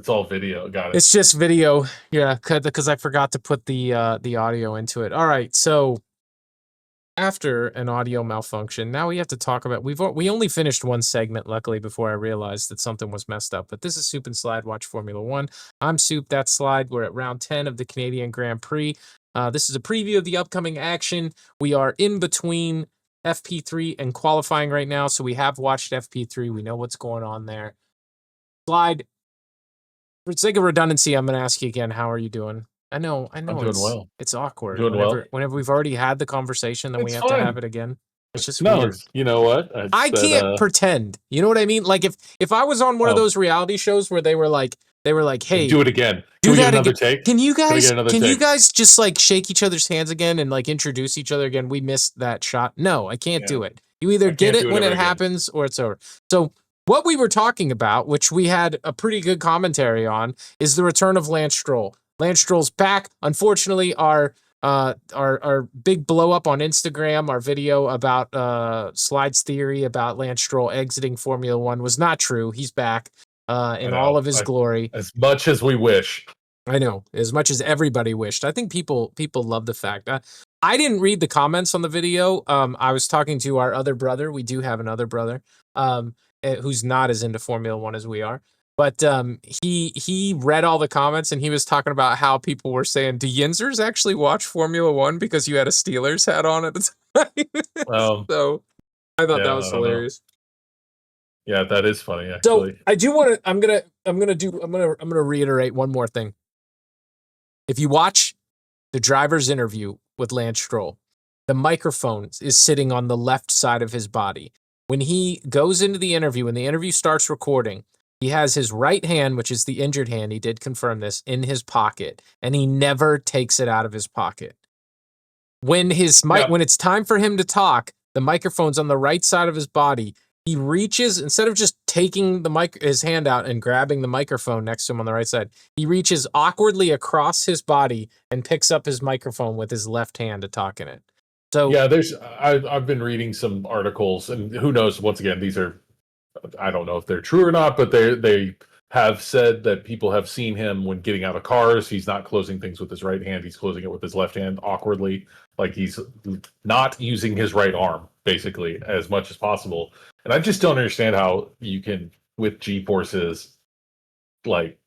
it's all video. Got it. It's just video. Yeah, because I forgot to put the audio into it. All right, so after an audio malfunction, now we have to talk about. We only finished one segment, luckily, before I realized that something was messed up. But this is Soup and Slide Watch Formula One. I'm Soup. That's Slide. We're at round 10 of the Canadian Grand Prix. This is a preview of the upcoming action. We are in between FP3 and qualifying right now, so we have watched FP3. We know what's going on there. Slide. For sake of redundancy, I'm going to ask you again. How are you doing? I know. I'm doing well. It's awkward. Doing well. Whenever we've already had the conversation, then we It's have to fine. have it again. It's just No, weird. you know what? I can't pretend. You know what I mean? Like if I was on one of those reality shows where they were like, hey, do it again. Do that another again. take? Can you guys just like shake each other's hands again and like introduce each other again? We missed that shot. No, I can't do it. You either get it when it happens or it's over. So what we were talking about, which we had a pretty good commentary on, is the return of Lance Stroll. Lance Stroll's back. Unfortunately, our big blow up on Instagram, our video about Slide's theory about Lance Stroll exiting Formula One was not true. He's back in all of his glory. As much as we wish. I know, as much as everybody wished. I think people love the fact. I didn't read the comments on the video. I was talking to our other brother. We do have another brother who's not as into Formula One as we are. But he read all the comments and he was talking about how people were saying, do Yinzers actually watch Formula One because you had a Steelers hat on at the time? So I thought that was hilarious. Yeah, that is funny, actually. So I do want to. I'm gonna reiterate one more thing. If you watch the driver's interview with Lance Stroll, the microphone is sitting on the left side of his body. When he goes into the interview, when the interview starts recording, he has his right hand, which is the injured hand, he did confirm this, in his pocket, and he never takes it out of his pocket. When when it's time for him to talk, the microphone's on the right side of his body. He reaches, instead of just taking his hand out and grabbing the microphone next to him on the right side, he reaches awkwardly across his body and picks up his microphone with his left hand to talk in it. So yeah, I've been reading some articles, and who knows? Once again, these are, I don't know if they're true or not, but they have said that people have seen him when getting out of cars. He's not closing things with his right hand; he's closing it with his left hand awkwardly, like he's not using his right arm basically as much as possible. And I just don't understand how you can, with G-forces, like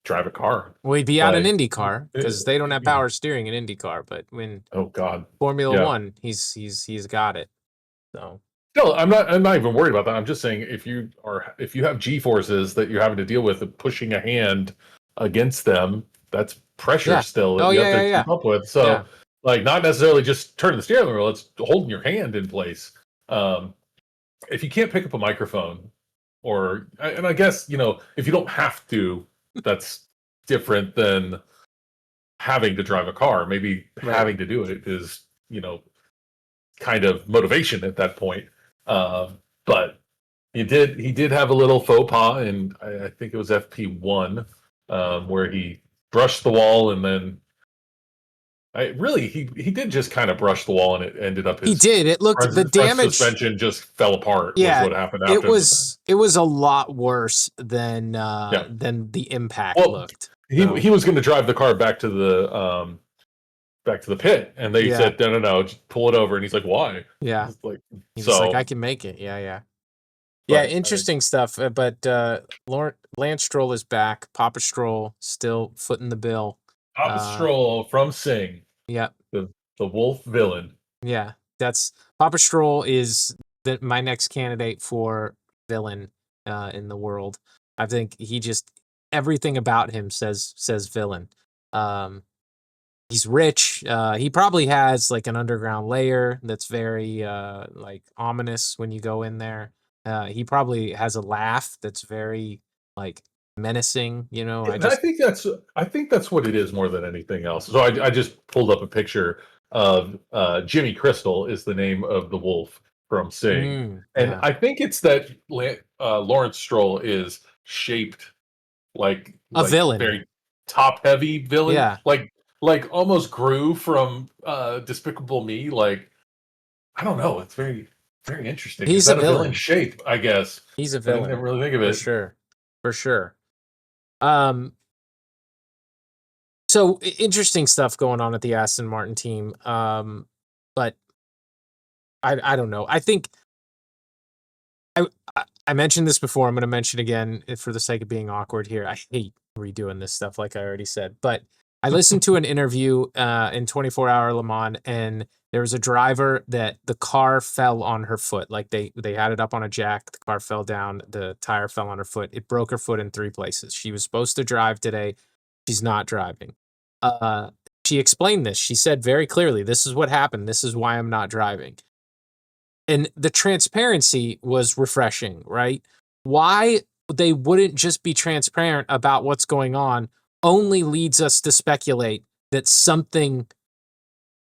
drive a car. Well, he'd be out in IndyCar because they don't have power steering in IndyCar. But when Formula One, he's got it. So no, I'm not even worried about that. I'm just saying if you have G-forces that you're having to deal with pushing a hand against them, that's pressure still that you have to keep up with. So like not necessarily just turning the steering wheel, it's holding your hand in place. If you can't pick up a microphone, and I guess, if you don't have to, that's different than having to drive a car. Maybe having to do it is, kind of motivation at that point. But he did have a little faux pas, and I think it was FP1, where he brushed the wall, and then he did just kind of brush the wall, and it ended up he did. It looked the damage suspension just fell apart. Yeah, was what happened after. It was a lot worse than the impact looked. He was going to drive the car back to the pit, and they said no, just pull it over, and he's like, why? Yeah, he's like, I can make it. Yeah, interesting stuff. But Lance Stroll is back. Papa Stroll still footing the bill. Papa Stroll from Sing. Yeah. The wolf villain. Yeah. That's Papa Stroll is my next candidate for villain in the world. I think everything about him says villain. He's rich. He probably has like an underground layer that's very like ominous when you go in there. He probably has a laugh that's very like menacing, I think that's what it is more than anything else. So I just pulled up a picture of Jimmy Crystal is the name of the wolf from Sing, and I think it's that Lawrence Stroll is shaped like a villain, very top heavy villain, like almost Gru from Despicable Me. Like, I don't know, it's very very interesting. He's a villain shape, I guess. He's a villain. I didn't really think of it for sure. So interesting stuff going on at the Aston Martin team. But I don't know. I think I mentioned this before. I'm going to mention again for the sake of being awkward here. I hate redoing this stuff, like I already said. But I listened to an interview in 24 Hour Le Mans, and there was a driver that the car fell on her foot. Like they had it up on a jack. The car fell down. The tire fell on her foot. It broke her foot in 3 places. She was supposed to drive today. She's not driving. She explained this. She said very clearly, "This is what happened. This is why I'm not driving." And the transparency was refreshing, right? Why they wouldn't just be transparent about what's going on only leads us to speculate that something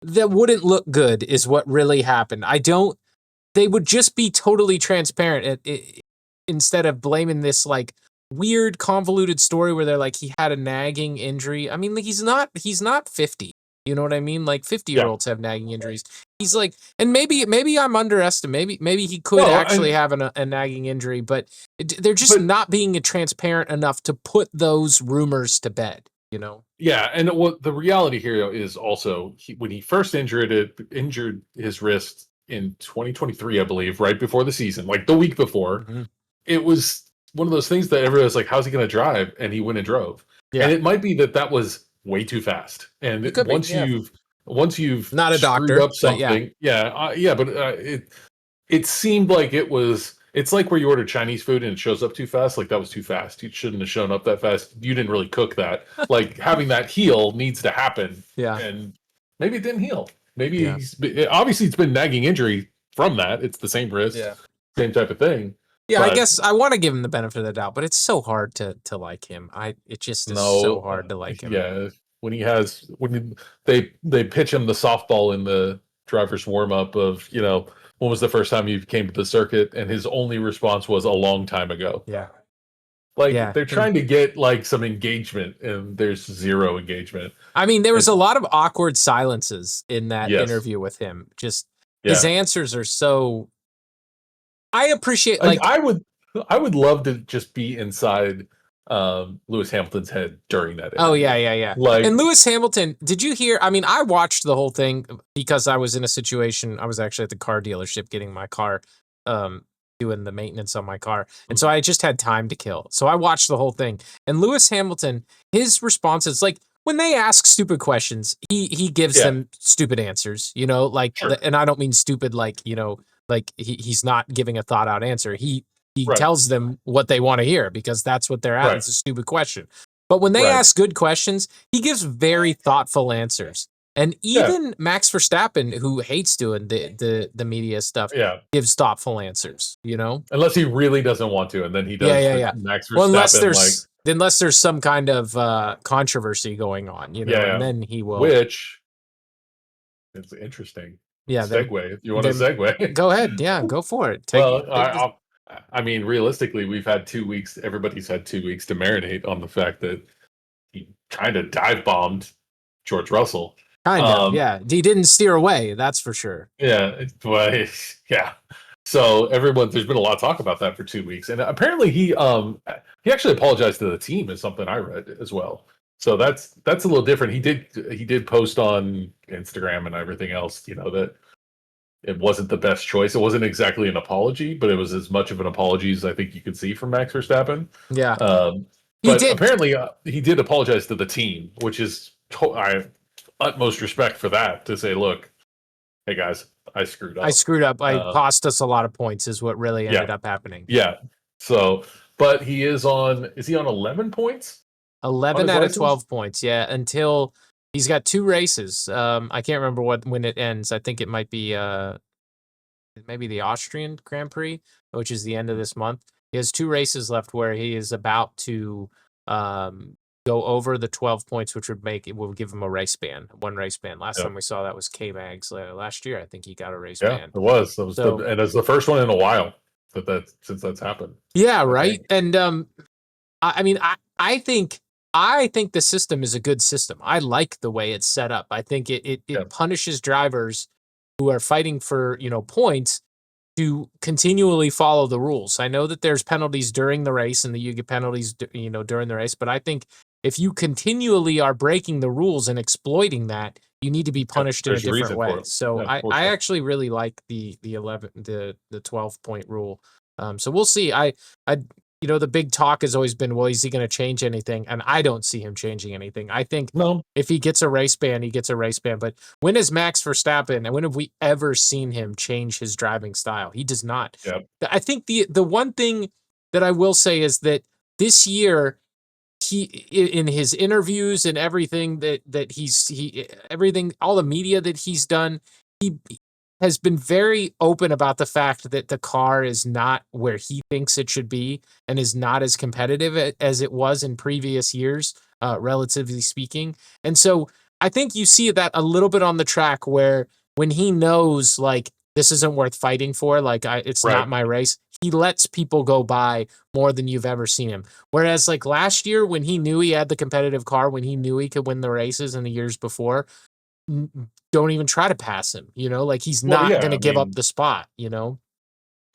that wouldn't look good is what really happened. They would just be totally transparent instead of blaming this like weird convoluted story where they're like, he had a nagging injury. I mean, like, he's not 50. You know what I mean? Like 50-year-olds have nagging injuries. He's like, and maybe I'm underestimating. Maybe he could actually have a nagging injury, but they're just not being transparent enough to put those rumors to bed. You know? Yeah, and what the reality here is also when he first injured his wrist in 2023, I believe, right before the season, like the week before, it was one of those things that everyone was like, "How's he going to drive?" And he went and drove. Yeah. And it might be that was way too fast. And once you've not a screwed doctor up something, but it seemed like it was. It's like where you order Chinese food and it shows up too fast. Like that was too fast. It shouldn't have shown up that fast. You didn't really cook that. Like having that heal needs to happen. Yeah. And maybe it didn't heal. Maybe obviously it's been nagging injury from that. It's the same wrist, same type of thing. Yeah, but I guess I want to give him the benefit of the doubt, but it's so hard to like him. It just is so hard to like him. Yeah, when they pitch him the softball in the driver's warm up of when was the first time you came to the circuit, and his only response was a long time ago. Yeah, they're trying to get like some engagement, and there's zero engagement. I mean, there was a lot of awkward silences in that interview with him. Just his answers are so. I appreciate I would love to just be inside Lewis Hamilton's head during that interview. Oh yeah. And Lewis Hamilton, did you hear? I mean, I watched the whole thing because I was in a situation. I was actually at the car dealership getting my car, doing the maintenance on my car, and so I just had time to kill. So I watched the whole thing. And Lewis Hamilton, his responses, like when they ask stupid questions, he gives them stupid answers. And I don't mean stupid like like he's not giving a thought out answer. He tells them what they want to hear because that's what they're at. It's a stupid question. But when they ask good questions, he gives very thoughtful answers. And even Max Verstappen, who hates doing the media stuff, gives thoughtful answers, Unless he really doesn't want to, and then he does. Max Verstappen, unless there's some kind of controversy going on, and then he will. Which is interesting. Yeah, segue. If you want to segue, go ahead. Yeah, go for it. I mean, realistically, we've had 2 weeks. Everybody's had 2 weeks to marinate on the fact that he kind of dive bombed George Russell. Kind of, yeah. He didn't steer away, that's for sure. Yeah, but yeah. So there's been a lot of talk about that for 2 weeks, and apparently he actually apologized to the team, is something I read as well. So that's a little different. He did post on Instagram and everything else, that it wasn't the best choice. It wasn't exactly an apology, but it was as much of an apology as I think you could see from Max Verstappen. Yeah. But apparently he did apologize to the team, which is I have utmost respect for that, to say, look, hey guys, I screwed up. I cost us a lot of points is what really ended up happening. Yeah. So, but is he on 11 points? 11 out of 12 points, until he's got 2 races. I can't remember when it ends. I think it might be maybe the Austrian Grand Prix, which is the end of this month. He has 2 races left where he is about to go over the 12 points, which will give him a race ban, 1 race ban. Last time we saw that was K-Mags last year. I think he got a race ban. It was. And it's the first one in a while since that's happened. Yeah, right. And I mean, I think the system is a good system. I like the way it's set up. I think it punishes drivers who are fighting for, points to continually follow the rules. I know that there's penalties during the race and that you get penalties, during the race, but I think if you continually are breaking the rules and exploiting that, you need to be punished in a different way. So I actually really like the 12-point rule. So we'll see. The big talk has always been, well, is he going to change anything? And I don't see him changing anything. I think if he gets a race ban, he gets a race ban. But when is Max Verstappen, and when have we ever seen him change his driving style? He does not. Yep. I think the one thing that I will say is that this year, he, in his interviews and everything everything, all the media that he's done, he has been very open about the fact that the car is not where he thinks it should be and is not as competitive as it was in previous years, relatively speaking. And so I think you see that a little bit on the track, where when he knows, like, this isn't worth fighting for, like, it's not my race, he lets people go by more than you've ever seen him. Whereas, like, last year, when he knew he had the competitive car, when he knew he could win the races, in the years before, don't even try to pass him. Like, he's not going to give up the spot. He's not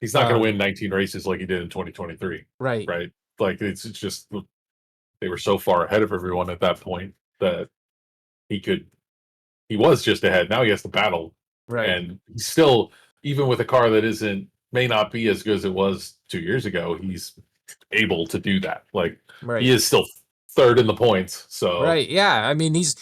going to win 19 races like he did in 2023. Right. Like, it's just, they were so far ahead of everyone at that point that he was just ahead. Now he has to battle. Right. And he's still, even with a car that may not be as good as it was 2 years ago, he's able to do that. Like, he is still third in the points. So right, yeah. I mean, he's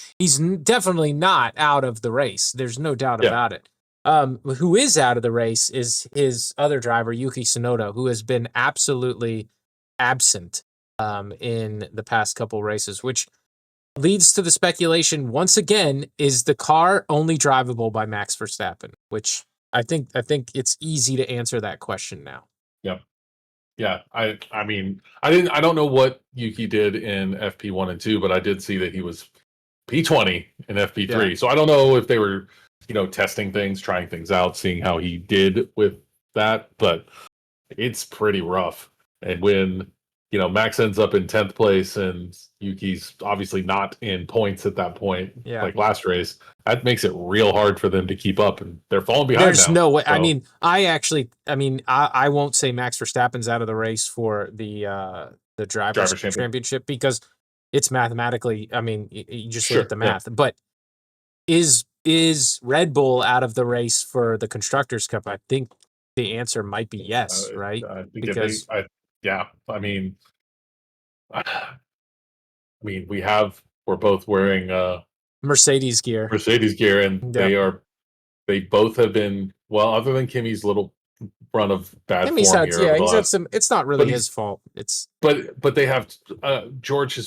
definitely not out of the race. There's no doubt about it. Who is out of the race is his other driver, Yuki Tsunoda, who has been absolutely absent in the past couple races, which leads to the speculation once again: is the car only drivable by Max Verstappen? Which I think it's easy to answer that question now. Yeah. Yeah, I mean, I don't know what Yuki did in FP1 and 2, but I did see that he was P20 in FP3. Yeah. So I don't know if they were, testing things, trying things out, seeing how he did with that, but it's pretty rough. And when, Max ends up in 10th place and Yuki's obviously not in points at that point, like last race, that makes it real hard for them to keep up, and they're falling behind. There's no way. So, I won't say Max Verstappen's out of the race for the Drivers' Championship, because it's mathematically, you just look at the math. But is Red Bull out of the race for the Constructors' Cup? I think the answer might be yes, right? I think because we're both wearing Mercedes gear, and they both have been, well, other than Kimi's little run of bad form here. He's had some. It's not really his fault. But they have George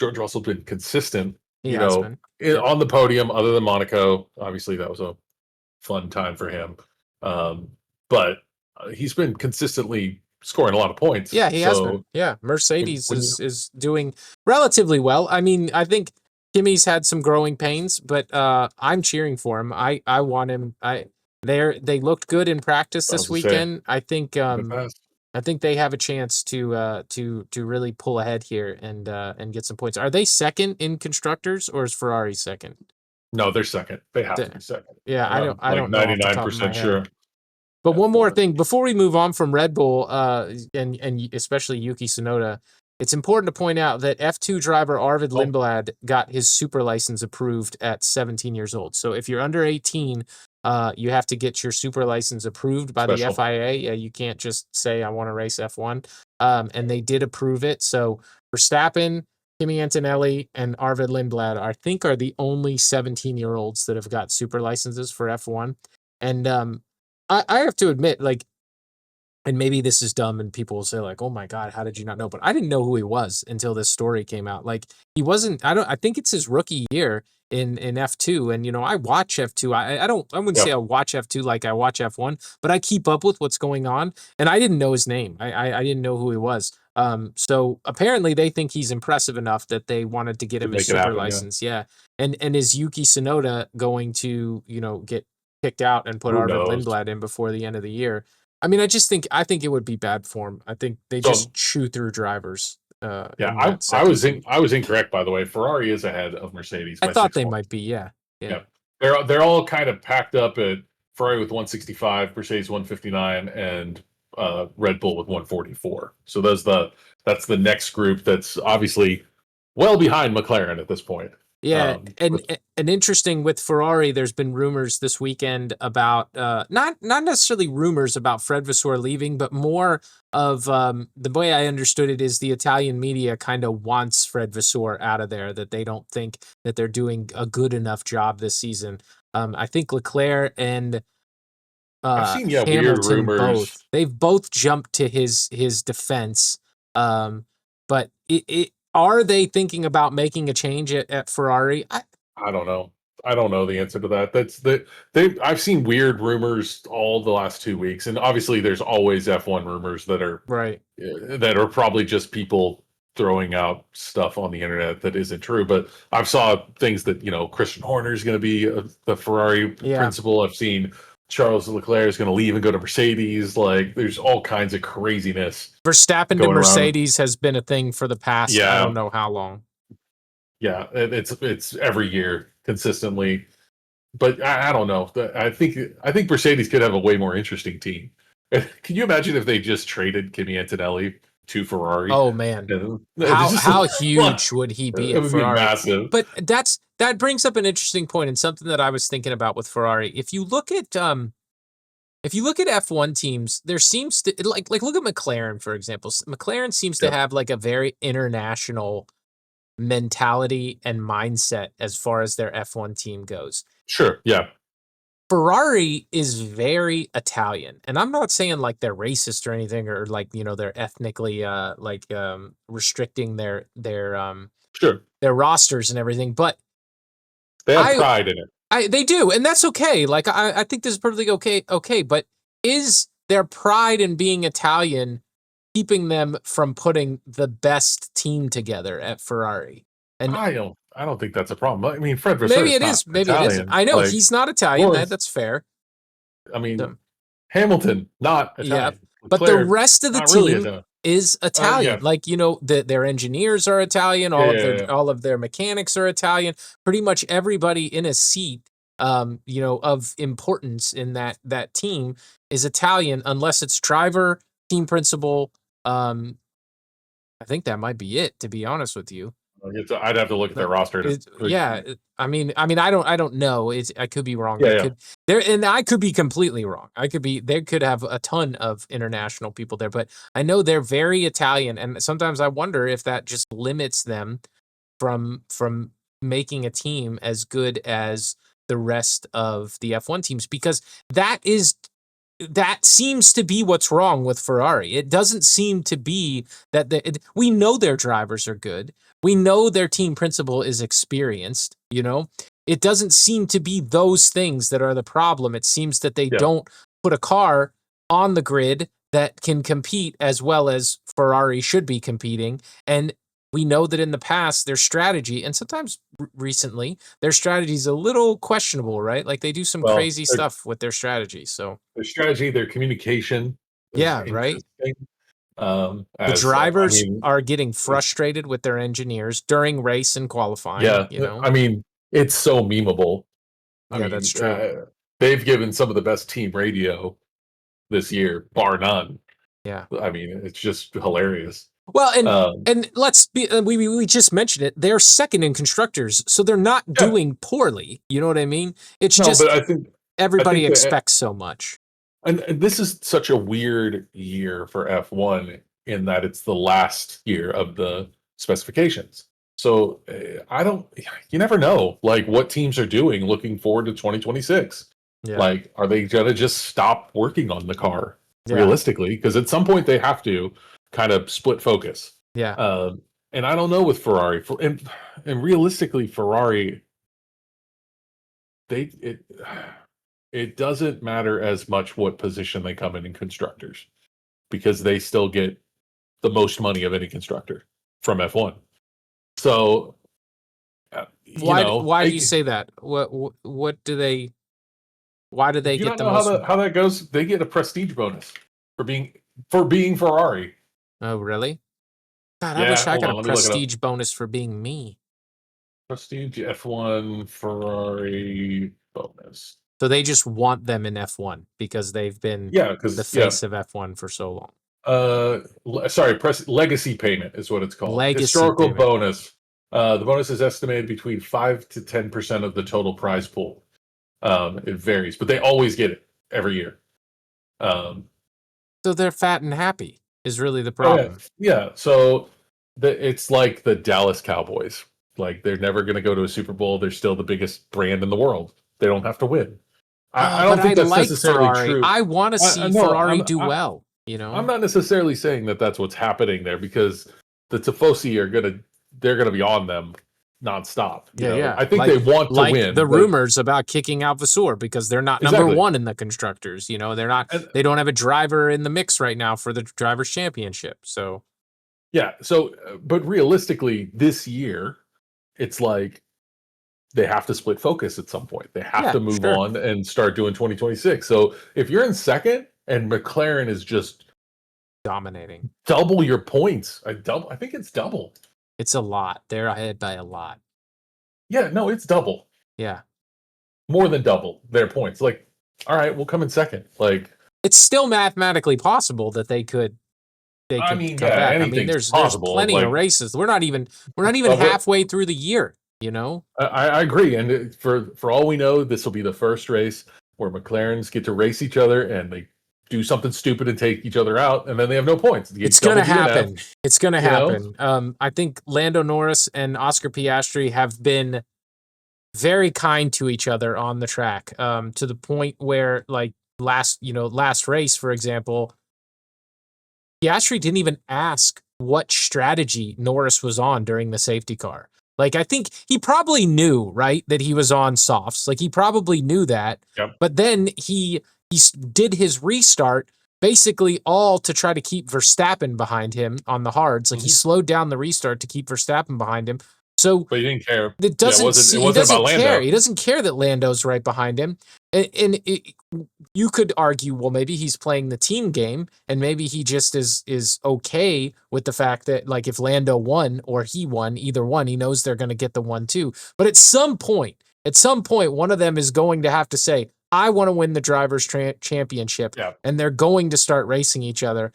Russell's been consistent. On the podium, other than Monaco. Obviously, that was a fun time for him. But he's been consistently scoring a lot of points. Yeah, he has been. Yeah, Mercedes is doing relatively well. I mean, I think Kimi's had some growing pains, but I'm cheering for him. I want him. They looked good in practice this weekend. I think they have a chance to really pull ahead here and get some points. Are they second in constructors, or is Ferrari second? No, they're second. They have to be second. Yeah, I don't know. 99% sure. But one more thing before we move on from Red Bull, and especially Yuki Tsunoda, it's important to point out that F2 driver Arvid Lindblad got his super license approved at 17 years old. So if you're under 18, you have to get your super license approved by the FIA. Yeah, you can't just say, I want to race F1. And they did approve it. So Verstappen, Kimi Antonelli, and Arvid Lindblad, I think, are the only 17-year-olds that have got super licenses for F1. And I have to admit, like, and maybe this is dumb and people will say, like, oh my God, how did you not know? But I didn't know who he was until this story came out. Like, he wasn't, I think it's his rookie year in F2. And, I watch F2. I wouldn't say I watch F2 like I watch F1, but I keep up with what's going on. And I didn't know his name. I didn't know who he was. So apparently they think he's impressive enough that they wanted to get him his super license. Yeah. And is Yuki Tsunoda going to, get kicked out and put Arvid Lindblad in before the end of the year? I mean, I think it would be bad form. I think they just chew through drivers. I was incorrect, by the way. Ferrari is ahead of Mercedes. I thought they might be. Yeah. They're all kind of packed up at Ferrari with 165, Mercedes 159, and Red Bull with 144. So that's the next group that's obviously well behind McLaren at this point. Yeah, and interesting with Ferrari, there's been rumors this weekend about not necessarily rumors about Fred Vasseur leaving, but more of the way I understood it is the Italian media kind of wants Fred Vasseur out of there, that they don't think that they're doing a good enough job this season. I think Leclerc and I've seen weird Hamilton rumors. they've both jumped to his defense. But are they thinking about making a change at Ferrari? I don't know. I don't know the answer to that. I've seen weird rumors all the last 2 weeks, and obviously there's always F1 rumors that are right. That are probably just people throwing out stuff on the internet that isn't true. But I've saw things that Christian Horner is going to be the Ferrari principal. I've seen Charles Leclerc is going to leave and go to Mercedes. Like, there's all kinds of craziness. Verstappen to Mercedes has been a thing for the past, I don't know how long. Yeah, it's every year consistently. But I don't know. I think Mercedes could have a way more interesting team. Can you imagine if they just traded Kimi Antonelli to Ferrari? Oh man, how huge would he be at Ferrari? Be massive. But that brings up an interesting point and something that I was thinking about with Ferrari. If you look at F1 teams, there seems to like look at McLaren, for example. McLaren seems to have like a very international mentality and mindset as far as their F1 team goes. Sure, yeah. Ferrari is very Italian, and I'm not saying like they're racist or anything, or like they're ethnically restricting their rosters and everything, but they have pride in it. They do, and that's okay. Like I think this is perfectly okay. But is their pride in being Italian keeping them from putting the best team together at Ferrari? And I don't think that's a problem. I mean, Fred Vasseur maybe it is. Maybe it isn't. I know he's not Italian. That's fair. I mean, Hamilton, not Italian. Yeah, but the rest of the team is Italian. Like their engineers are Italian. All of their mechanics are Italian. Pretty much everybody in a seat, of importance in that team is Italian, unless it's driver, team principal. I think that might be it. To be honest with you. I'd have to look at their roster. I mean, I don't know. I could be wrong. I could be completely wrong. They could have a ton of international people there, but I know they're very Italian, and sometimes I wonder if that just limits them from making a team as good as the rest of the F1 teams, because that seems to be what's wrong with Ferrari. It doesn't seem to be that we know their drivers are good. We know their team principal is experienced. It doesn't seem to be those things that are the problem. It seems that they don't put a car on the grid that can compete as well as Ferrari should be competing. And we know that in the past, their strategy, and sometimes recently, their strategy is a little questionable, right? Like they do some crazy stuff with their strategy. So their strategy, their communication. Right. The drivers are getting frustrated with their engineers during race and qualifying. I mean, it's so memeable. I mean, that's true. They've given some of the best team radio this year, bar none. Yeah. I mean, it's just hilarious. Well, and let's be we just mentioned it. They're second in constructors, so they're not doing poorly. You know what I mean? It's just but I think everybody expects so much. And this is such a weird year for F1 in that it's the last year of the specifications. So you never know like what teams are doing looking forward to 2026. Like, are they going to just stop working on the car realistically? Because at some point they have to kind of split focus. And I don't know with Ferrari and realistically Ferrari, it doesn't matter as much what position they come in constructors, because they still get the most money of any constructor from F1. So, why do you say that? What do they? Why do they get the most? How that goes? They get a prestige bonus for being Ferrari. Oh, really? God, I wish I got a prestige bonus for being me. Prestige F1 Ferrari bonus. So they just want them in F1 because they've been the face of F1 for so long. Sorry, legacy payment is what it's called. Legacy Historical payment. bonus. The bonus is estimated between 5 to 10% of the total prize pool. It varies, but they always get it every year. So they're fat and happy is really the problem. Yeah. So it's like the Dallas Cowboys. Like they're never going to go to a Super Bowl. They're still the biggest brand in the world. They don't have to win. I don't think that's necessarily Ferrari. true. I want to see Ferrari do well. I'm not necessarily saying that that's what's happening there because the Tifosi they're gonna be on them nonstop. You know? I think they want to win. The rumors about kicking out Vasseur because they're not number one in the constructors. You know, they're not. They don't have a driver in the mix right now for the drivers' championship. So yeah. So, but realistically, this year, it's like they have to split focus at some point. They have to move on and start doing 2026. So if you're in second and McLaren is just dominating, double your points. I think it's double. It's a lot. They're ahead by a lot. Yeah, no, it's double. Yeah. More than double their points. Like, all right, we'll come in second. Like, it's still mathematically possible that they could come back. I mean, there's plenty of races. We're not even halfway through the year, you know? I agree. And for all we know, this will be the first race where McLarens get to race each other and they do something stupid and take each other out, and then they have no points. It's going to happen. It's going to happen. I think Lando Norris and Oscar Piastri have been very kind to each other on the track, to the point where, like, last race, for example, Piastri didn't even ask what strategy Norris was on during the safety car. Like, I think he probably knew, right, that he was on softs. Like, he probably knew that. Yep. But then he did his restart basically all to try to keep Verstappen behind him on the hards. Like, he slowed down the restart to keep Verstappen behind him. So, but he didn't care. He doesn't care. He doesn't care that Lando's right behind him. And you could argue, well, maybe he's playing the team game, and maybe he just is okay with the fact that, like, if Lando won or he won, either one, he knows they're going to get the 1-2. But at some point, one of them is going to have to say, I want to win the drivers' championship, and they're going to start racing each other.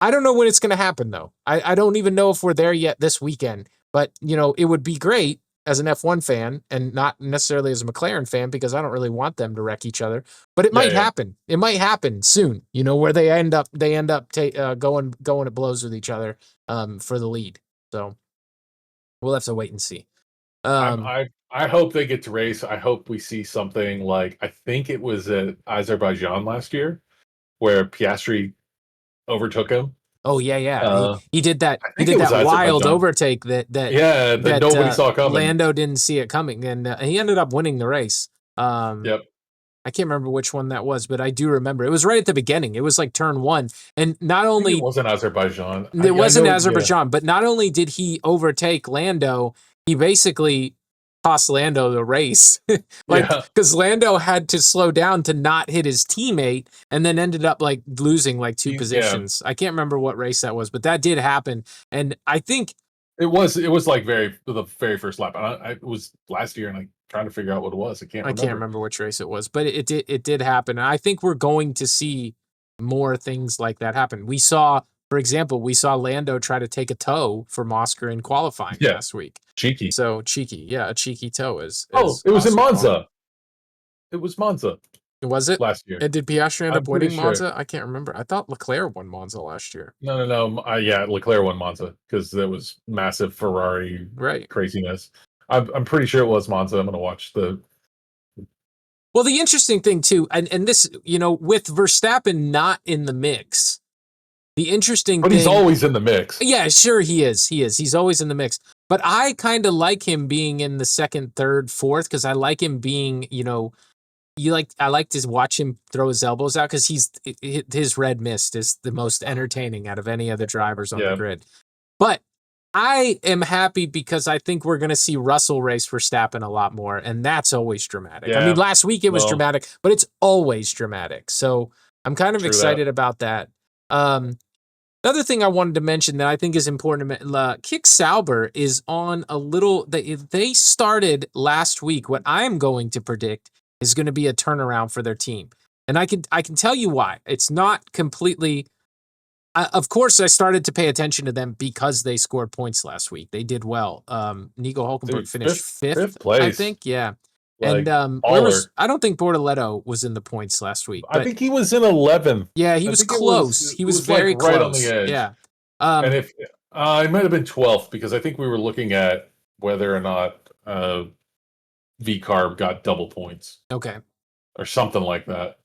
I don't know when it's going to happen, though. I don't even know if we're there yet this weekend. But, you know, it would be great as an F1 fan and not necessarily as a McLaren fan because I don't really want them to wreck each other. But it might happen. It might happen soon, you know, where they end up going at blows with each other for the lead. So we'll have to wait and see. I hope they get to race. I hope we see something like, I think it was at Azerbaijan last year where Piastri overtook him. Oh yeah. He did that. He did that wild overtake that nobody saw coming. Lando didn't see it coming, and he ended up winning the race. Yep. I can't remember which one that was, but I do remember it was right at the beginning. It was like turn 1, and not only it wasn't Azerbaijan. It wasn't Azerbaijan, but not only did he overtake Lando, he basically cost Lando the race. Because Lando had to slow down to not hit his teammate and then ended up like losing like 2 positions. I can't remember what race that was, but that did happen. And I think it was like the very first lap. It was last year, and I'm trying to figure out what it was. I can't remember which race it was, but it did happen. And I think we're going to see more things like that happen. For example, we saw Lando try to take a toe for Oscar in qualifying last week. Cheeky. So cheeky. Yeah, a cheeky toe is it was in Monza. It was Monza. Was it? Last year. And did Piastri end up winning Monza? I can't remember. I thought Leclerc won Monza last year. No. Leclerc won Monza because there was massive Ferrari craziness. I'm pretty sure it was Monza. I'm going to watch the... Well, the interesting thing, too, and this, you know, with Verstappen not in the mix... But he's always in the mix. Yeah, sure he is. He's always in the mix. But I kind of like him being in the second, third, fourth because I like him being, you know, I like to watch him throw his elbows out because his red mist is the most entertaining out of any other drivers on the grid. But I am happy because I think we're going to see Russell race Verstappen a lot more, and that's always dramatic. I mean, last week it was dramatic, but it's always dramatic. So I'm kind of excited about that. Another thing I wanted to mention that I think is important, Kick Sauber is on a little... They started last week. What I'm going to predict is going to be a turnaround for their team. And I can tell you why. It's not completely. Of course, I started to pay attention to them because they scored points last week. They did well. Nico Hulkenberg finished fifth place, I think. Yeah. Like, and where was? I don't think Bortoletto was in the points last week. But I think he was in 11th. Yeah, he was close. He was very like right close. on the edge. Yeah. And if it might have been 12th because I think we were looking at whether or not V-Carb got double points. Okay. Or something like that.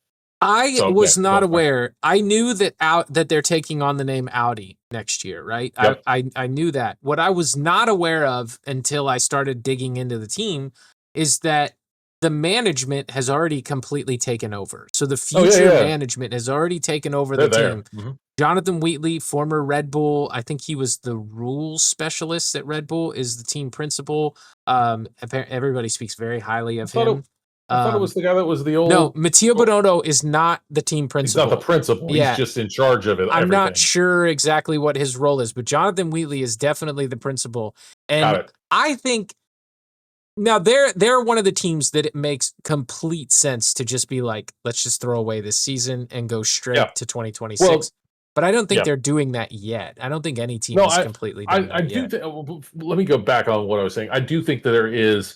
I was not aware. I knew that they're taking on the name Audi next year, right? Yep. I knew that. What I was not aware of until I started digging into the team is that the management has already completely taken over. So the future management has already taken over the team. Mm-hmm. Jonathan Wheatley, former Red Bull, I think he was the rules specialist at Red Bull, is the team principal. Everybody speaks very highly of him. I thought it was the guy that was the old. No, Matteo Bonotto is not the team principal. He's not the principal. Yeah. He's just in charge of it. I'm not sure exactly what his role is, but Jonathan Wheatley is definitely the principal. And I think now they're one of the teams that it makes complete sense to just be like, let's just throw away this season and go straight to 2026. Well, but I don't think they're doing that yet. I don't think any team is completely doing that yet. Let me go back on what I was saying. I do think that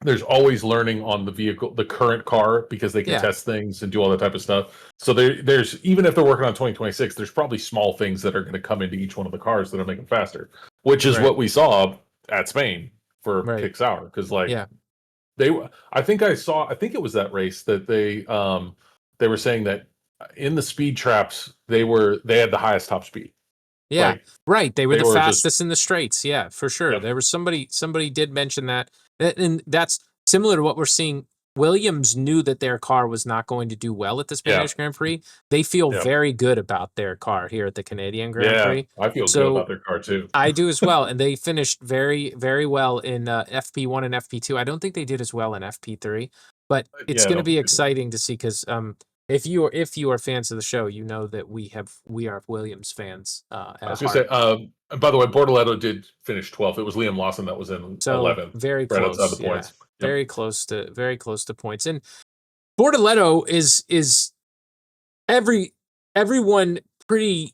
there's always learning on the vehicle, the current car, because they can test things and do all that type of stuff. So there's even if they're working on 2026, there's probably small things that are going to come into each one of the cars that'll make them faster, which is what we saw at Spain for Kick Sauer. Because I think it was that race that they were saying that in the speed traps they had the highest top speed. Yeah, right. They were the fastest in the straights. Yeah, for sure. Yep. There was somebody did mention that. And that's similar to what we're seeing. Williams knew that their car was not going to do well at the Spanish Grand Prix. They feel very good about their car here at the Canadian Grand Prix. I feel good about their car too. I do as well. And they finished very, very well in FP1 and FP2. I don't think they did as well in FP3, but it's going to be exciting to see because if you are fans of the show, you know that we are Williams fans. I was going to say, by the way, Bortoletto did finish 12th. It was Liam Lawson that was in 11th. Very close. Outside the points. Very close to points. And Bortoletto is everyone pretty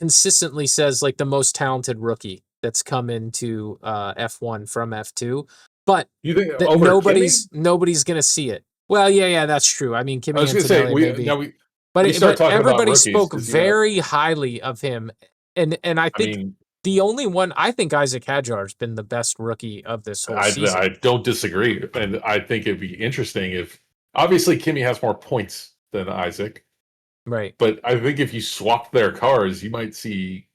consistently says like the most talented rookie that's come into F1 from F2. But you think nobody's gonna see it. Well, yeah, that's true. I mean, Kimi Antonelli maybe. But everybody spoke very highly of him, and I think the only one I think Isaac Hadjar has been the best rookie of this whole season. I don't disagree, and I think it'd be interesting if obviously Kimi has more points than Isaac, right? But I think if you swap their cars, you might see.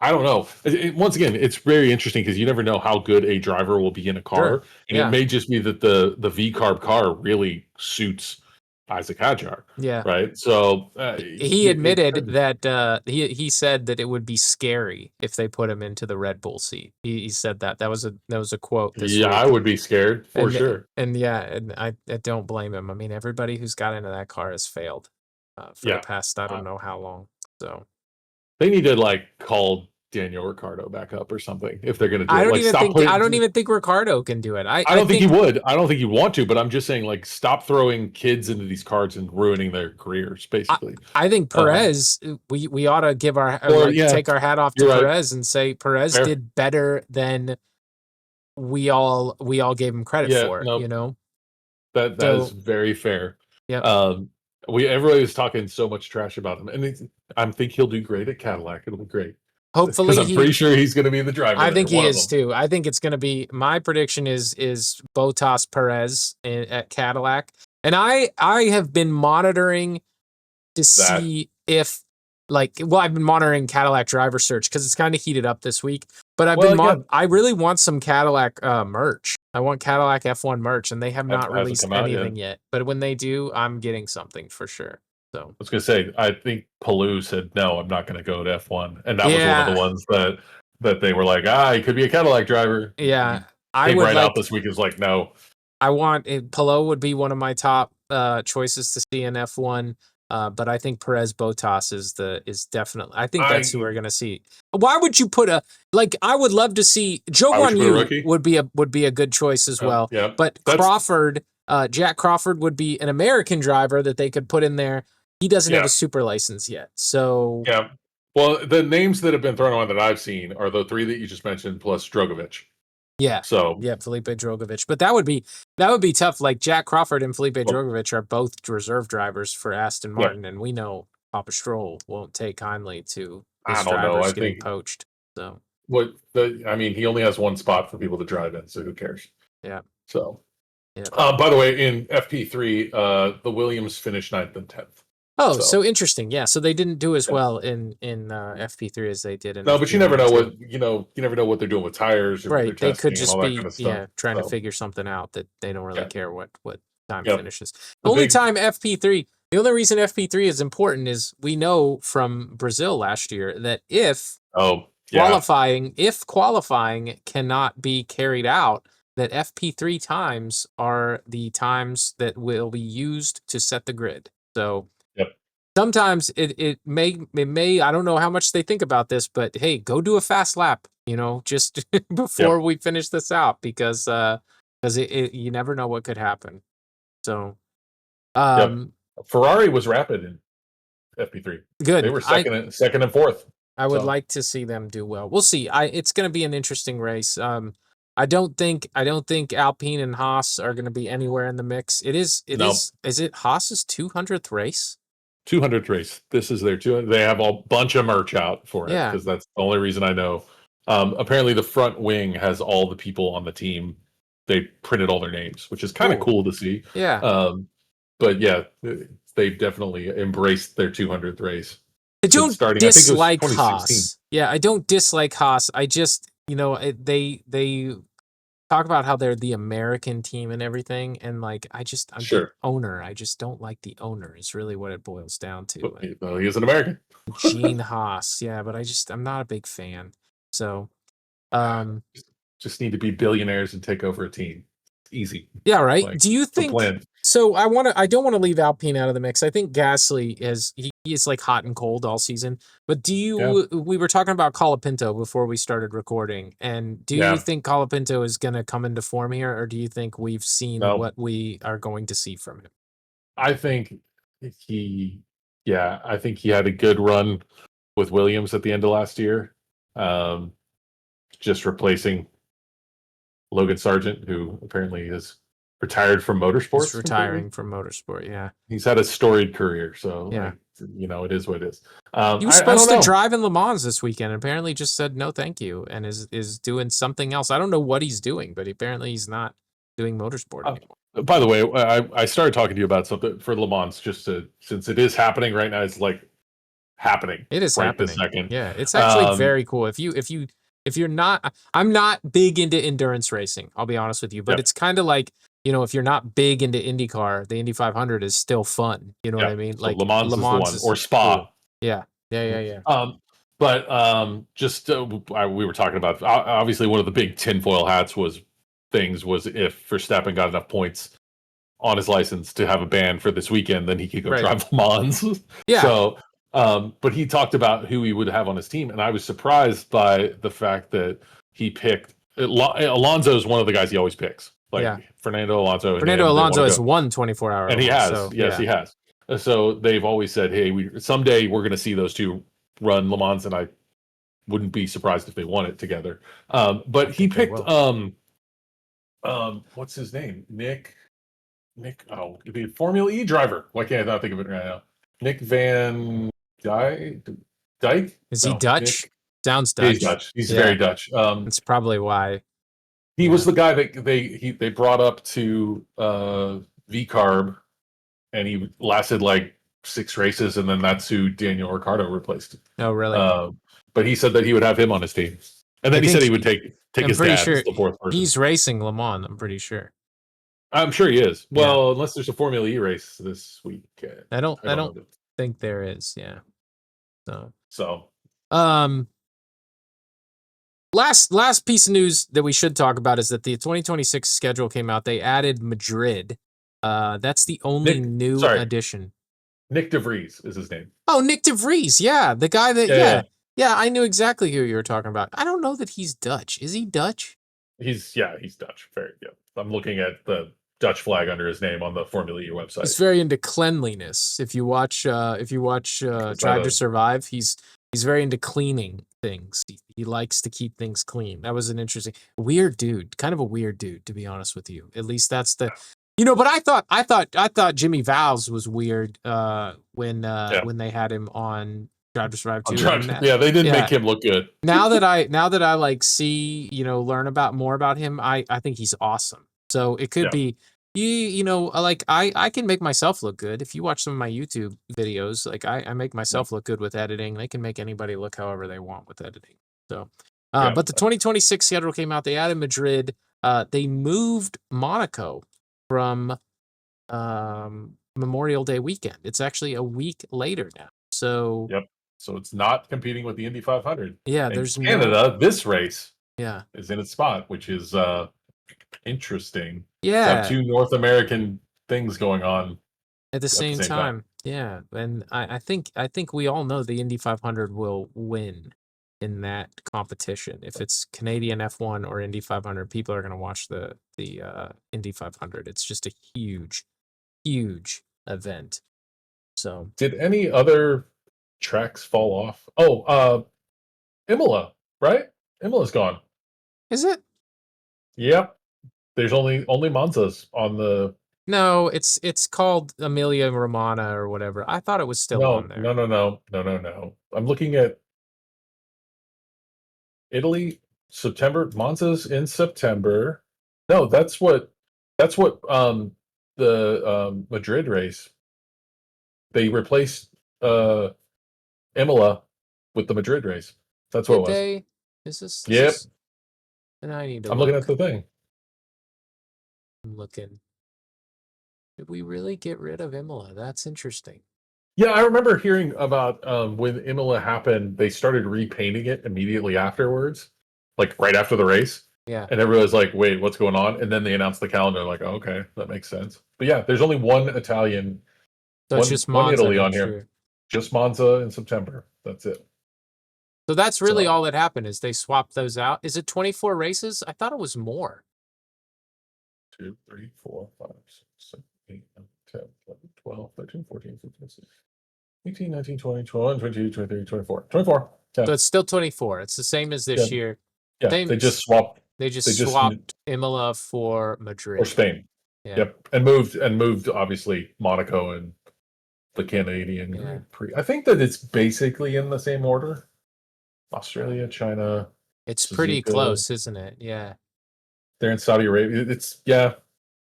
I don't know. Once again, it's very interesting because you never know how good a driver will be in a car, and it may just be that the V-Carb car really suits Isaac Hadjar. Yeah. Right. So he admitted that he said that it would be scary if they put him into the Red Bull seat. He said that was a quote. This week. I would be scared for sure. And I don't blame him. I mean, everybody who's got into that car has failed for the past I don't know how long. So. They need to call Daniel Ricciardo back up or something if they're going to do it. I don't even think Ricciardo can do it. I don't think he would. I don't think he'd want to, but I'm just saying stop throwing kids into these cars and ruining their careers, basically. I think Perez, we ought to give take our hat off to Perez and say Perez did better than we all gave him credit for. Nope. You know, that is very fair. Yeah. Everybody was talking so much trash about him, and I think he'll do great at Cadillac. It'll be great. Hopefully, because I'm pretty sure he's going to be the driver. I think he is too. I think it's going to be. My prediction is Bottas Perez at Cadillac, and I have been monitoring to see if I've been monitoring Cadillac driver search because it's kind of heated up this week. But I really want some Cadillac merch. I want Cadillac F1 merch, and they have not released anything yet. But when they do, I'm getting something for sure. So I was going to say, I think Palou said, no, I'm not going to go to F1. And that was one of the ones that they were like, he could be a Cadillac driver. Yeah. I would out this week is like, no. I want Palou would be one of my top choices to see in F1. But I think Perez Bottas is definitely. I think that's who we're gonna see. Why would you put I would love to see Joe Guan Yu would be a good choice as well. Yeah, but Crawford Jack Crawford would be an American driver that they could put in there. He doesn't have a super license yet. So yeah. Well, the names that have been thrown on that I've seen are the 3 that you just mentioned plus Drogovic. Yeah. So yeah, Felipe Drogovic. But that would be tough. Like Jack Crawford and Felipe Drogovic are both reserve drivers for Aston Martin, and we know Papa Stroll won't take kindly to his drivers getting poached. So I mean, he only has one spot for people to drive in, so who cares? Yeah. So yeah. By the way, in FP3, the Williams finished 9th and 10th. Oh, so interesting. Yeah, so they didn't do as well in FP3 as they did in. No, but you never know what you never know what they're doing with tires or what they're They could testing just and all that be kind of stuff. trying to figure something out that they don't really care what time Yep. finishes. The only time FP3, the only reason FP3 is important is we know from Brazil last year that if qualifying cannot be carried out, that FP3 times are the times that will be used to set the grid. So sometimes it may I don't know how much they think about this, but hey, go do a fast lap, just before we finish this out, because you never know what could happen. So Ferrari was rapid in FP3. Good. They were second and fourth. I would like to see them do well. We'll see. It's going to be an interesting race. I don't think Alpine and Haas are going to be anywhere in the mix. Is it Haas's 200th race? 200th race. This is their 200th. They have a bunch of merch out for it because that's the only reason I know. Apparently, the front wing has all the people on the team. They printed all their names, which is kind of cool to see. Yeah. But yeah, they've definitely embraced their 200th race. I don't dislike Haas. Yeah, I don't dislike Haas. I just, they talk about how they're the American team and everything, and like I'm the owner. I just don't like the owner. Is really what it boils down to. Well, he is an American. Gene Haas, yeah, but I'm not a big fan. So, just need to be billionaires and take over a team. Easy. Yeah, right. Do you think? So I don't want to leave Alpine out of the mix. I think Gasly he is like hot and cold all season. But we were talking about Colapinto before we started recording, and do you think Colapinto is going to come into form here, or do you think we've seen what we are going to see from him? I think he had a good run with Williams at the end of last year, just replacing Logan Sargent, who apparently is retired from motorsports. He's retiring from motorsport, yeah. He's had a storied career, so it is what it is. He was supposed to drive in Le Mans this weekend, and apparently just said no thank you, and is doing something else. I don't know what he's doing, but apparently he's not doing motorsport anymore. By the way, I started talking to you about something for Le Mans, since it is happening right now. It's like happening. It is right happening. This second. Yeah, it's actually very cool. If you're not, I'm not big into endurance racing, I'll be honest with you, but it's kind of like, if you're not big into IndyCar, the Indy 500 is still fun. You know what I mean? So like Le Mans is the one, or Spa. Cool. Yeah. We were talking about, obviously one of the big tinfoil hats was if Verstappen got enough points on his license to have a ban for this weekend, then he could go drive Le Mans. Yeah. So, but he talked about who he would have on his team, and I was surprised by the fact that he picked Alonso is one of the guys he always picks. Fernando Alonso. Fernando Alonso has won 24-hour. And he has. So, he has. So they've always said, hey, someday we're going to see those two run Le Mans, and I wouldn't be surprised if they won it together. But he picked, what's his name? Nick, the Formula E driver. Why can't I not think of it right now? Nick Van Dyke? Is he Dutch? Nick? Sounds Dutch. He's Dutch. He's very Dutch. That's probably why. He was the guy that they brought up to V-Carb, and he lasted like 6 races, and then that's who Daniel Ricciardo replaced. Oh, really? But he said that he would have him on his team, and then he said he would take his dad as the 4th person. He's racing Le Mans, I'm pretty sure. I'm sure he is. Well, unless there's a Formula E race this week. I don't think there is. Yeah. So. Last piece of news that we should talk about is that the 2026 schedule came out. They added Madrid. That's the only new addition. Nick DeVries is his name. Oh, Nick DeVries. Yeah, the guy that. Yeah, I knew exactly who you were talking about. I don't know that he's Dutch. Is he Dutch? He's Dutch. Very good. I'm looking at the Dutch flag under his name on the Formula E website. He's very into cleanliness. If you watch Drive to Survive, he's very into cleaning things. He likes to keep things clean. That was an interesting, weird dude, kind of a weird dude, to be honest with you. At least that's the, but I thought Jimmy Vowles was weird when they had him on Drive to Survive too. They didn't make him look good. Now that I like see, learn more about him, I think he's awesome. So it could be, like I can make myself look good. If you watch some of my YouTube videos, like I make myself look good with editing. They can make anybody look however they want with editing. So, but the 2026 schedule came out. They added Madrid. They moved Monaco from Memorial Day weekend. It's actually a week later now. So So it's not competing with the Indy 500. Yeah, there's Canada. This race is in its spot, which is interesting. Yeah, two North American things going on at the same time. Yeah, and I think we all know the Indy 500 will win in that competition. If it's Canadian F1 or Indy 500, people are going to watch the Indy 500. It's just a huge event. So, did any other tracks fall off? Imola, right? Imola's gone. Is it? Yep. There's only Monza's on the. No, it's called Emilia Romagna or whatever. I thought it was still on there. No. I'm looking at Italy, September. Monza's in September. No, that's what the Madrid race. They replaced Imola with the Madrid race. That's what it was. Is this? Yep. And I need to. I'm looking at the thing. I'm looking. Did we really get rid of Imola? That's interesting. Yeah, I remember hearing about when Imola happened, they started repainting it immediately afterwards, like right after the race. Yeah. And everybody was like, wait, what's going on? And then they announced the calendar, like, oh, okay, that makes sense. But yeah, there's only one Italian, one Italy on here. Just Monza in September. That's it. So that's really all that happened is they swapped those out. Is it 24 races? I thought it was more. 2, 3, 4, 5, 6, 7, 8, 9, 10, 11, 12, 13, 14, 15, 16, 18, 19, 20, 21, 22, 23, 24. 24. Yeah. So it's still 24. It's the same as this year. Yeah, they just swapped. They just swapped Imola for Madrid. Or Spain. Yeah. Yep. And moved obviously Monaco and the Canadian Grand Prix. I think that it's basically in the same order. Australia, China. It's pretty close, isn't it? Yeah. They're in Saudi Arabia.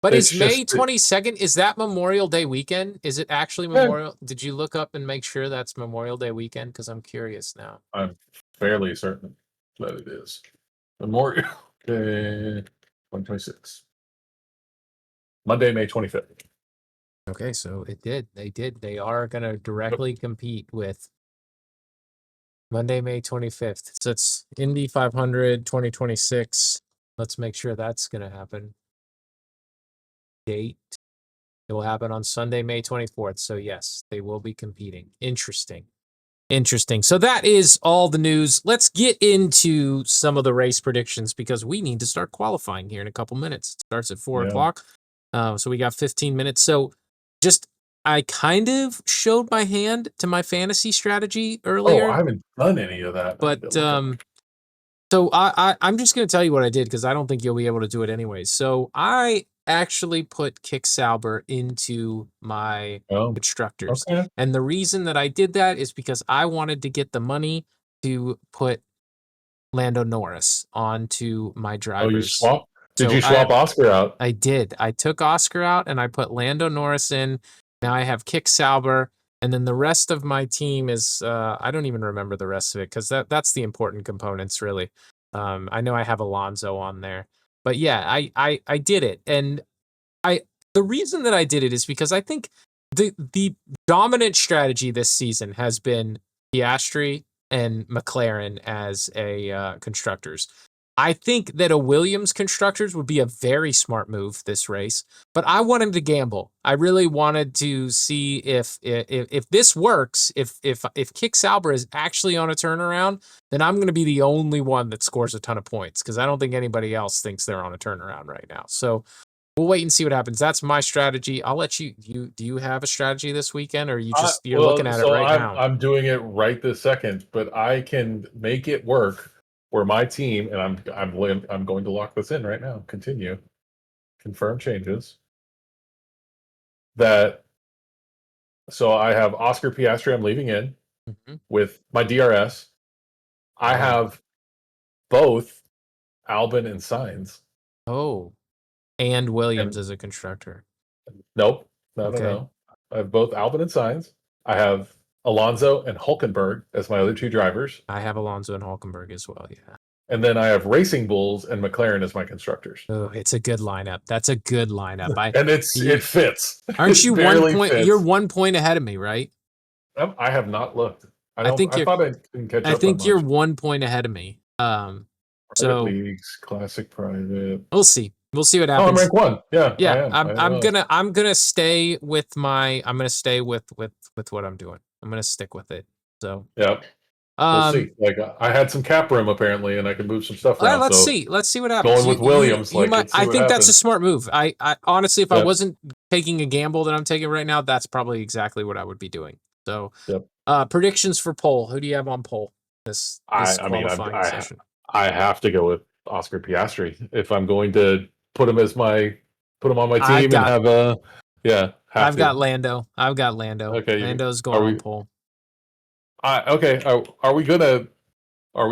But is May 22nd, is that Memorial Day weekend? Is it actually Memorial? Did you look up and make sure that's Memorial Day weekend? Because I'm curious now. I'm fairly certain that it is. Memorial Day 2026. Monday, May 25th. Okay, so it did. They did. They are going to directly compete with Monday, May 25th. So it's Indy 500 2026. Let's make sure that's going to happen. Date. It will happen on Sunday, May 24th. So yes, they will be competing. Interesting. So that is all the news. Let's get into some of the race predictions because we need to start qualifying here in a couple minutes. It starts at 4 o'clock. So we got 15 minutes. So I kind of showed my hand to my fantasy strategy earlier. Oh, I haven't done any of that. But so I'm just going to tell you what I did because I don't think you'll be able to do it anyways. So I actually put Kick Sauber into my constructors. Okay. And the reason that I did that is because I wanted to get the money to put Lando Norris onto my drivers. Oh, you swapped? Did you swap Oscar out? I did. I took Oscar out and I put Lando Norris in. Now I have Kick Sauber. And then the rest of my team is, I don't even remember the rest of it because that's the important components, really. I know I have Alonso on there. But yeah, I did it. And the reason that I did it is because I think the dominant strategy this season has been Piastri and McLaren as a constructors. I think that a Williams constructors would be a very smart move this race, but I wanted to gamble. I really wanted to see if this works, if Kick Sauber is actually on a turnaround, then I'm going to be the only one that scores a ton of points because I don't think anybody else thinks they're on a turnaround right now. So we'll wait and see what happens. That's my strategy. I'll let you. Do you have a strategy this weekend, or you're looking at it right now? I'm doing it right this second, but I can make it work for my team, and I'm going to lock this in right now. Continue, confirm changes. So I have Oscar Piastri. I'm leaving in with my DRS. I have both Albon and Sainz. Oh, and Williams as a constructor. Nope. No. I have both Albon and Sainz. I have Alonso and Hulkenberg as my other two drivers. I have Alonso and Hulkenberg as well, yeah. And then I have Racing Bulls and McLaren as my constructors. Oh, it's a good lineup. That's a good lineup. And it fits. Aren't you 1 point? Fits. You're 1 point ahead of me, right? I have not looked. I thought I didn't catch up. I think you're 1 point ahead of me. So leagues, classic, private. We'll see. We'll see what happens. Oh, I'm rank 1. Yeah. Yeah. I'm gonna stay with what I'm doing. I'm gonna stick with it. So yeah. We'll see. Like I had some cap room apparently, and I can move some stuff around. Let's see what happens. Going with Williams, I think that's a smart move. I honestly, if I wasn't taking a gamble that I'm taking right now, that's probably exactly what I would be doing. So, predictions for pole. Who do you have on pole this qualifying session? I have to go with Oscar Piastri if I'm going to put him on my team and have a I've got Lando. Okay, Lando's going on pole. Okay. Are we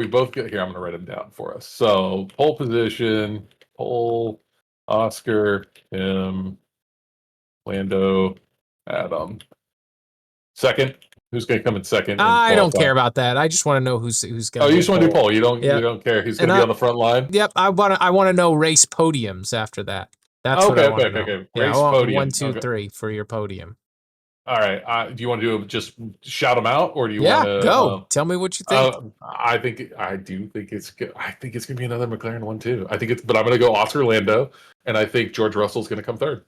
both good? Here, I'm gonna write them down for us. So pole position, Oscar, Tim, Lando, Adam. Second. Who's gonna come in second? I don't care about that. I just want to know who's gonna. Oh, you just want to do pole. You don't care who's gonna be on the front line. Yep. I want to know race podiums after that. That's what I want to know. Okay. Race podium. 1, 2, 3 for your podium. All right. Do you want to just shout them out, or do you want to go? Tell me what you think. I do think it's good. I think it's gonna be another McLaren one too. But I'm gonna go Oscar, Lando, and I think George Russell's gonna come third.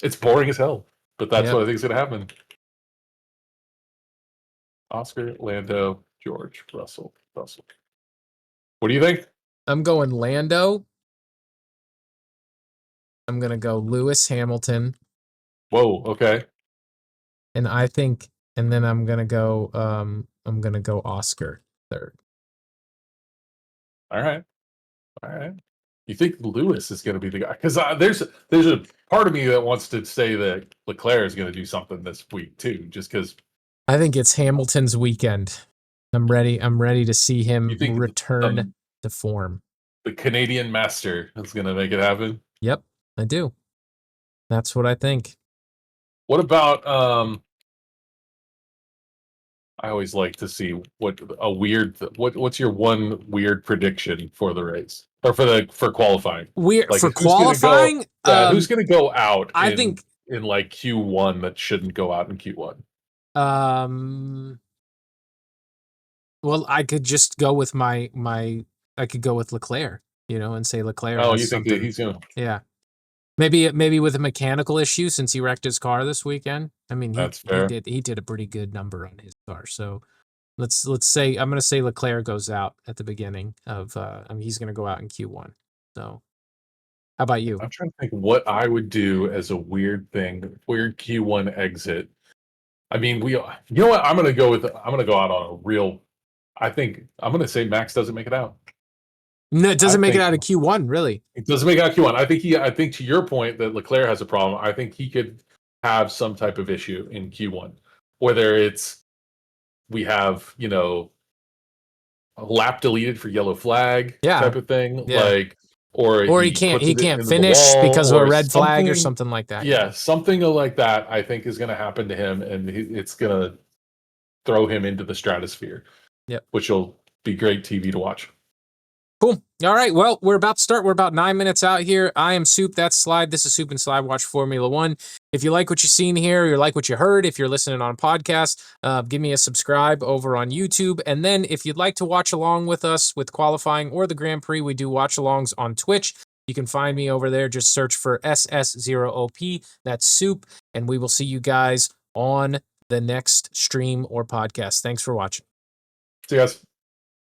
It's boring as hell, but that's what I think is gonna happen. Oscar, Lando, George, Russell. What do you think? I'm going Lando. I'm gonna go Lewis Hamilton. Whoa. Okay. And then I'm gonna go Oscar third. All right. You think Lewis is going to be the guy? Because there's a part of me that wants to say that Leclerc is going to do something this week too, just because. I think it's Hamilton's weekend. I'm ready to see him return to form. The Canadian Master is going to make it happen. Yep, I do. That's what I think. What about I always like to see what's your one weird prediction for the race or for qualifying? For qualifying? Who's going to go out? I think in like Q1 that shouldn't go out in Q1. Well, I could just go with I could go with Leclerc, and say Leclerc. Oh, you think that he's going to? Yeah. Maybe with a mechanical issue since he wrecked his car this weekend. I mean, he did a pretty good number on his car. So let's say I'm going to say Leclerc goes out at the beginning of. He's going to go out in Q1. So, how about you? I'm trying to think what I would do as a weird Q1 exit. I mean, you know what? I'm going to go out on a real. I think I'm going to say Max doesn't make it out. No, it doesn't make it out of Q1, really. It doesn't make it out of Q1. I think to your point that Leclerc has a problem, I think he could have some type of issue in Q1. Whether it's we have, a lap deleted for yellow flag type of thing. Yeah. Or he can't finish because of a red flag or something like that. Yeah, something like that I think is going to happen to him, and it's going to throw him into the stratosphere. Yep. Which will be great TV to watch. Cool. All right. Well, we're about to start. We're about 9 minutes out here. I am Soup. That's Slide. This is Soup and Slide Watch Formula One. If you like what you've seen here, you like what you heard, if you're listening on podcast, give me a subscribe over on YouTube. And then if you'd like to watch along with us with qualifying or the Grand Prix, we do watch alongs on Twitch. You can find me over there. Just search for SS0OP. That's Soup. And we will see you guys on the next stream or podcast. Thanks for watching. See you guys.